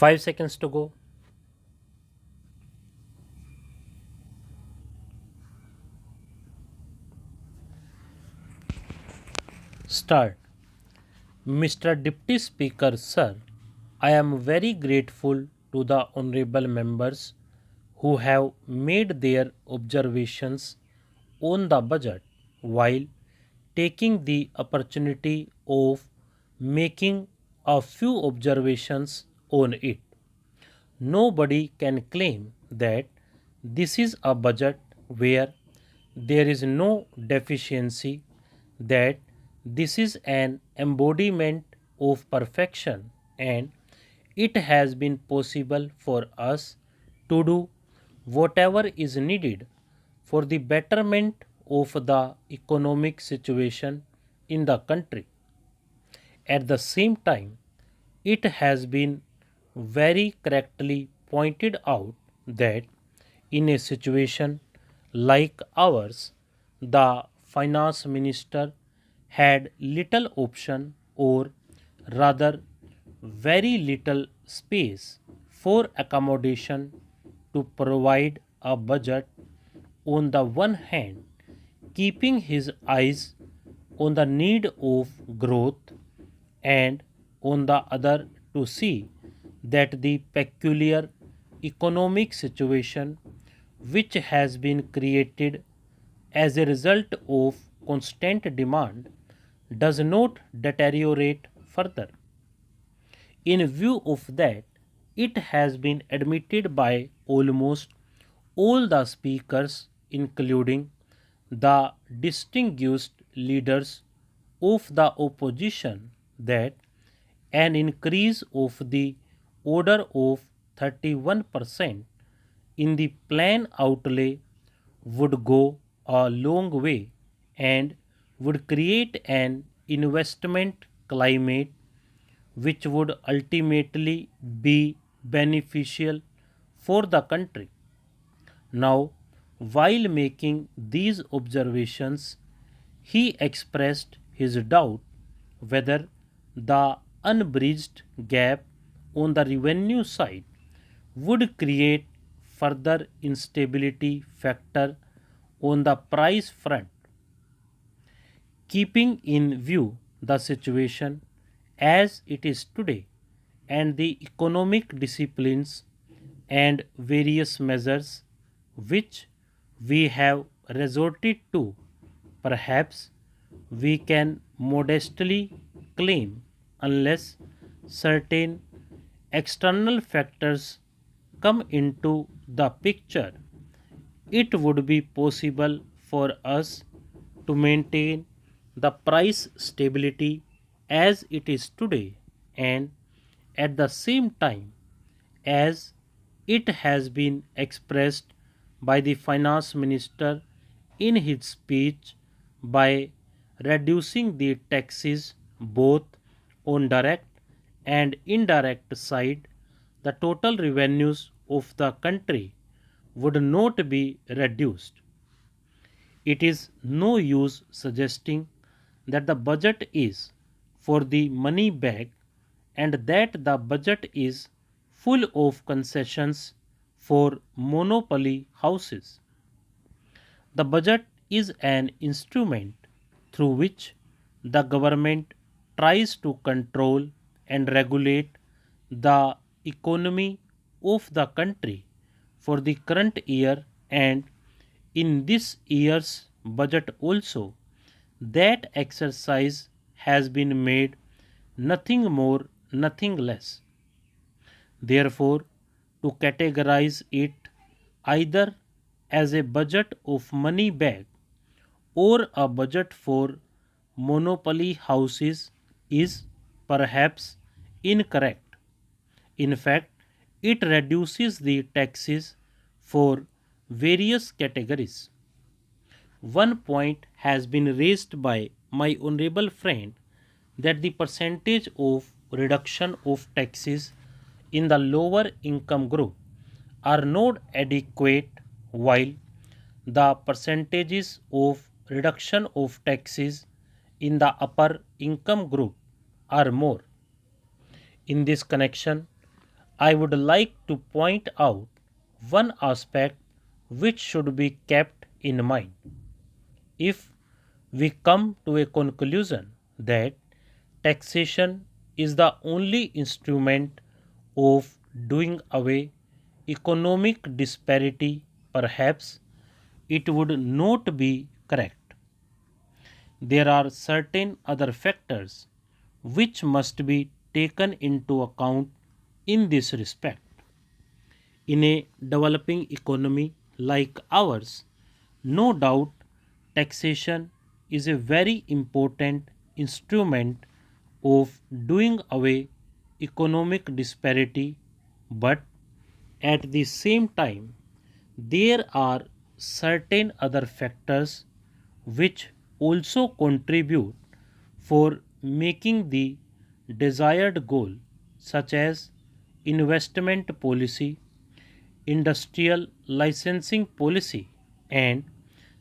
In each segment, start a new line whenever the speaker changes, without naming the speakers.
5 seconds to go. Start. Mr. Deputy Speaker, sir, I am very grateful to the honorable members who have made their observations on the budget while taking the opportunity of making a few observations on it. Nobody can claim that this is a budget where there is no deficiency, that this is an embodiment of perfection, and it has been possible for us to do whatever is needed for the betterment of the economic situation in the country. At the same time, it has been very correctly pointed out that in a situation like ours, the finance minister had little option, or rather very little space for accommodation to provide a budget, on the one hand keeping his eyes on the need of growth, and on the other to see that the peculiar economic situation which has been created as a result of constant demand does not deteriorate further. In view of that, it has been admitted by almost all the speakers, including the distinguished leaders of the opposition, that an increase of the order of 31% in the plan outlay would go a long way and would create an investment climate which would ultimately be beneficial for the country. Now, while making these observations, he expressed his doubt whether the unbridged gap on the revenue side would create further instability factor on the price front. Keeping in view the situation as it is today and the economic disciplines and various measures which we have resorted to, perhaps we can modestly claim, unless certain external factors come into the picture, it would be possible for us to maintain the price stability as it is today, and at the same time, as it has been expressed by the finance minister in his speech, by reducing the taxes both on direct and indirect side, the total revenues of the country would not be reduced. It is no use suggesting that the budget is for the money bag and that the budget is full of concessions for monopoly houses. The budget is an instrument through which the government tries to control and regulate the economy of the country for the current year, and in this year's budget also that exercise has been made nothing more, nothing less. Therefore, to categorize it either as a budget of money bag or a budget for monopoly houses is perhaps incorrect. In fact, it reduces the taxes for various categories. One point has been raised by my honorable friend, that the percentage of reduction of taxes in the lower income group are not adequate, while the percentages of reduction of taxes in the upper income group are more. In this connection, I would like to point out one aspect which should be kept in mind. If we come to a conclusion that taxation is the only instrument of doing away economic disparity, perhaps it would not be correct. There are certain other factors which must be taken into account in this respect. In a developing economy like ours, no doubt taxation is a very important instrument of doing away economic disparity, but at the same time there are certain other factors which also contribute for making the desired goal, such as investment policy, industrial licensing policy, and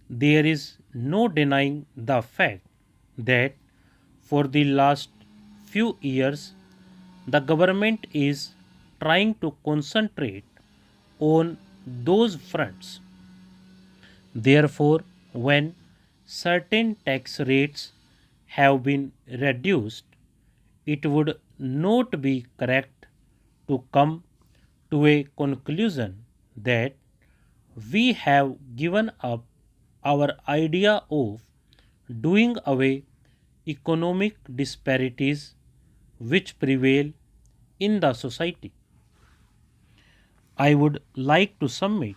there is no denying the fact that for the last few years the government is trying to concentrate on those fronts. Therefore, when certain tax rates have been reduced, it would not be correct to come to a conclusion that we have given up our idea of doing away economic disparities which prevail in the society. I would like to submit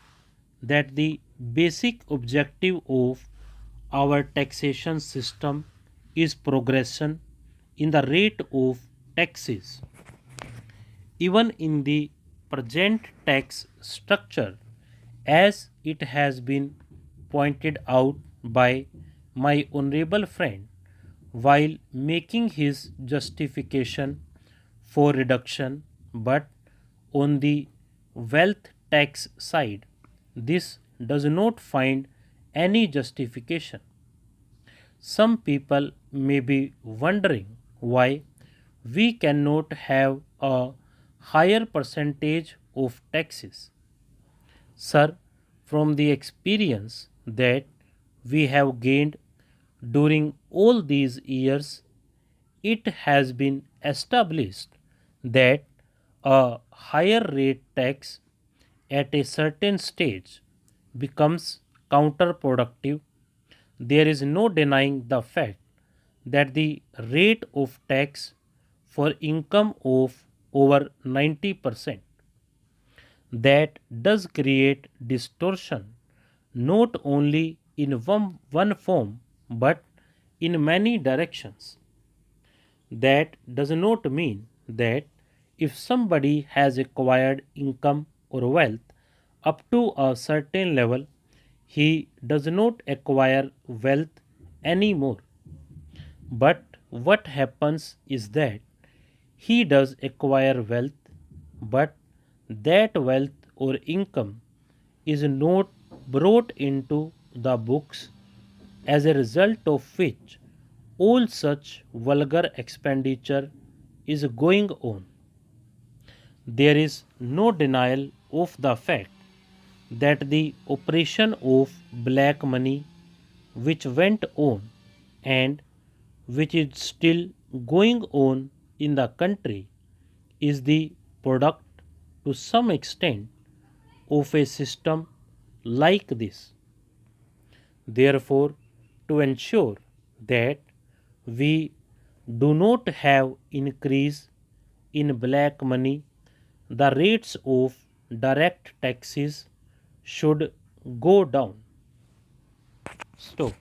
that the basic objective of our taxation system is progression in the rate of taxes. Even in the present tax structure, as it has been pointed out by my honorable friend while making his justification for reduction, but on the wealth tax side, this does not find any justification. Some people may be wondering why we cannot have a higher percentage of taxes. Sir, from the experience that we have gained during all these years, it has been established that a higher rate tax at a certain stage becomes counterproductive. There is no denying the fact that the rate of tax for income of over 90%, that does create distortion not only in one form but in many directions. That does not mean that if somebody has acquired income or wealth up to a certain level, he does not acquire wealth anymore. But what happens is that he does acquire wealth, but that wealth or income is not brought into the books, as a result of which all such vulgar expenditure is going on. There is no denial of the fact that the operation of black money which went on and which is still going on in the country is the product to some extent of a system like this. Therefore, to ensure that we do not have increase in black money, the rates of direct taxes should go down. Stop.